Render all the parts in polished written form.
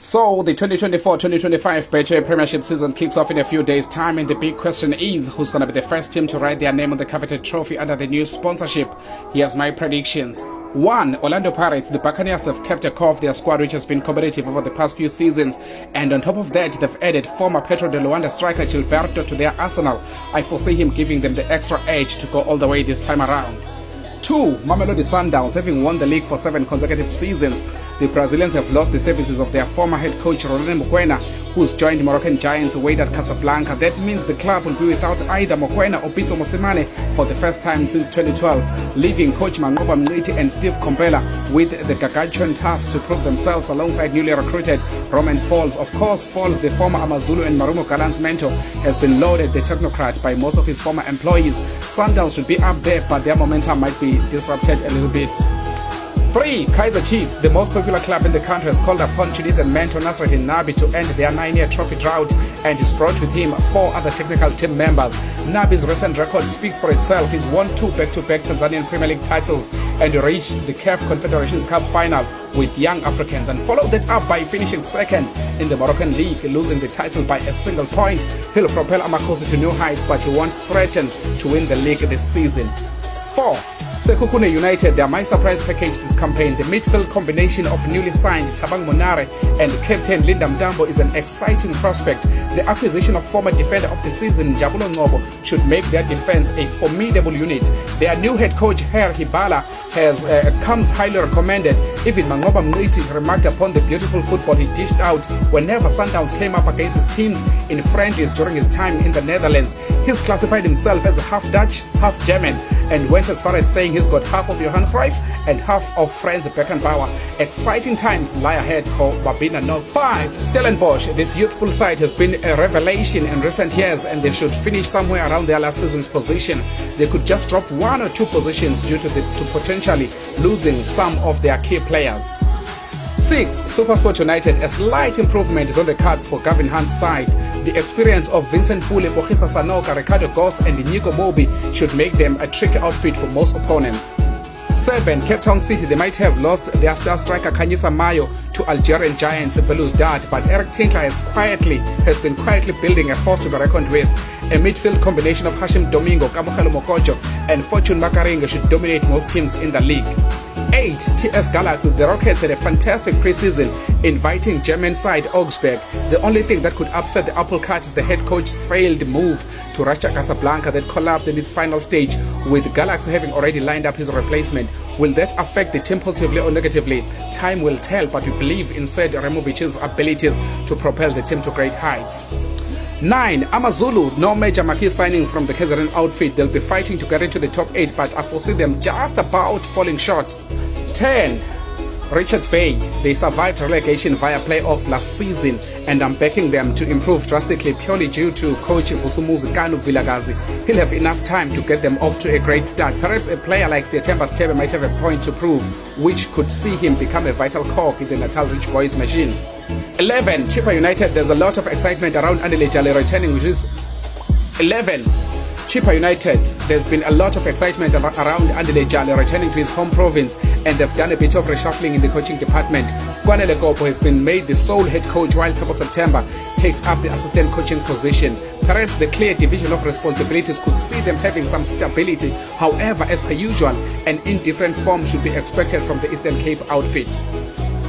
So the 2024-2025 BETWAY Premiership season kicks off in a few days' time, and the big question is who's going to be the first team to write their name on the coveted trophy under the new sponsorship. Here's my predictions. 1. Orlando Pirates. The Buccaneers have kept a core of their squad which has been competitive over the past few seasons, and on top of that they've added former Petro de Luanda striker Gilberto to their arsenal. I foresee him giving them the extra edge to go all the way this time around. 2. Mamelodi Sundowns. Having won the league for 7 consecutive seasons, the Brazilians have lost the services of their former head coach Benedict Ngwenya, who's joined Moroccan giants Wydad Casablanca. That means the club will be without either Ngwenya or Pitso Mosimane for the first time since 2012, leaving coach Ngwenya and Steve Kompela with the gargantuan task to prove themselves alongside newly recruited Roman Falls. Of course, Falls, the former Amazulu and Marumo Gallant's mentor, has been lauded the technocrat by most of his former employees. Sundowns should be up there, but their momentum might be disrupted a little bit. 3. Kaizer Chiefs. The most popular club in the country has called upon Tunisian mentor Nasreddine Nabi to end their 9-year trophy drought, and he's brought with him 4 other technical team members. Nabi's recent record speaks for itself. He's won 2 back-to-back Tanzanian Premier League titles and reached the CAF Confederations Cup final with Young Africans, and followed that up by finishing second in the Moroccan League, losing the title by a single point. He'll propel Amakosi to new heights, but he won't threaten to win the league this season. 4. Sekhukhune United. They are my surprise package this campaign. The midfield combination of newly signed Thabang Monare and captain Linda Mdambo is an exciting prospect. The acquisition of former defender of the season Jabulo Ngobo should make their defense a formidable unit. Their new head coach Her Hibala comes highly recommended. Even Mangoba Mngqithi remarked upon the beautiful football he dished out whenever Sundowns came up against his teams in friendlies during his time in the Netherlands. He's classified himself as half Dutch, half German, and went as far as saying he's got half of Johan Cruyff and half of Franz Beckenbauer. Exciting times lie ahead for Babina North. 5. Stellenbosch. This youthful side has been a revelation in recent years, and they should finish somewhere around their last season's position. They could just drop 1 or 2 positions due to potentially losing some of their key players. 6. SuperSport United. A slight improvement is on the cards for Gavin Hunt's side. The experience of Vincent Pule, Pogisa Sanoka, Ricardo Goss and Nico Mobi should make them a tricky outfit for most opponents. 7. Cape Town City. They might have lost their star striker Kanyisa Mayo to Algerian giants Belouizdad, but Eric Tinkler has been quietly building a force to be reckoned with. A midfield combination of Hashim Domingo, Kamokhelo Mokocho and Fortune Makaringa should dominate most teams in the league. 8. TS Galaxy. The Rockets had a fantastic preseason, inviting German side Augsburg. The only thing that could upset the apple cart is the head coach's failed move to Raja Casablanca that collapsed in its final stage, with Galaxy having already lined up his replacement. Will that affect the team positively or negatively? Time will tell, but we believe in Said Removic's abilities to propel the team to great heights. 9. Amazulu. No major marquee signings from the KZN outfit. They'll be fighting to get into the top 8, but I foresee them just about falling short. 10. Richards Bay. They survived relegation via playoffs last season, and I'm backing them to improve drastically purely due to coach Vusumuzi Kanu Vilagazi. He'll have enough time to get them off to a great start. Perhaps a player like Sietembas Stebe might have a point to prove, which could see him become a vital cog in the Natal Rich Boys machine. 11. Chippa United. There's a lot of excitement around Andile Jale returning, which is 11. Chippa United. There's been a lot of excitement around Andile Jale returning to his home province, and they've done a bit of reshuffling in the coaching department. Kwanele Kopo has been made the sole head coach, while Thabo September takes up the assistant coaching position. Perhaps the clear division of responsibilities could see them having some stability. However, as per usual, an indifferent form should be expected from the Eastern Cape outfit.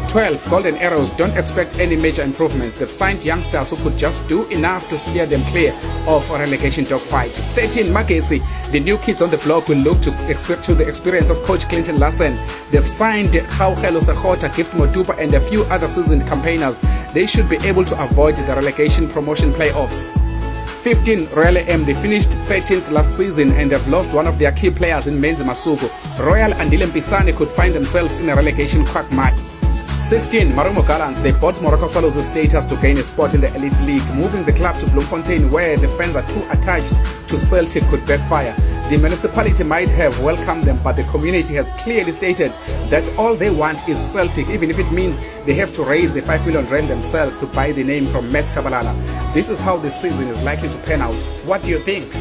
12. Golden Arrows. Don't expect any major improvements. They've signed youngsters who could just do enough to steer them clear of a relegation dogfight. 13. Magesi. The new kids on the block will look to the experience of coach Clinton Larsen. They've signed Khaukhelo Sekhota, Gift Motupa and a few other seasoned campaigners. They should be able to avoid the relegation promotion playoffs. 15. Royal M. They finished 13th last season and have lost one of their key players in Menzi Masuku. Royal and Andile Mpisane could find themselves in a relegation quagmire. 16. Marumo Gallants. They bought Morocco Swallows' status to gain a spot in the Elite League. Moving the club to Bloemfontein, where the fans are too attached to Celtic, could backfire. The municipality might have welcomed them, but the community has clearly stated that all they want is Celtic, even if it means they have to raise the 5 million rand themselves to buy the name from Matt Shabalala. This is how this season is likely to pan out. What do you think?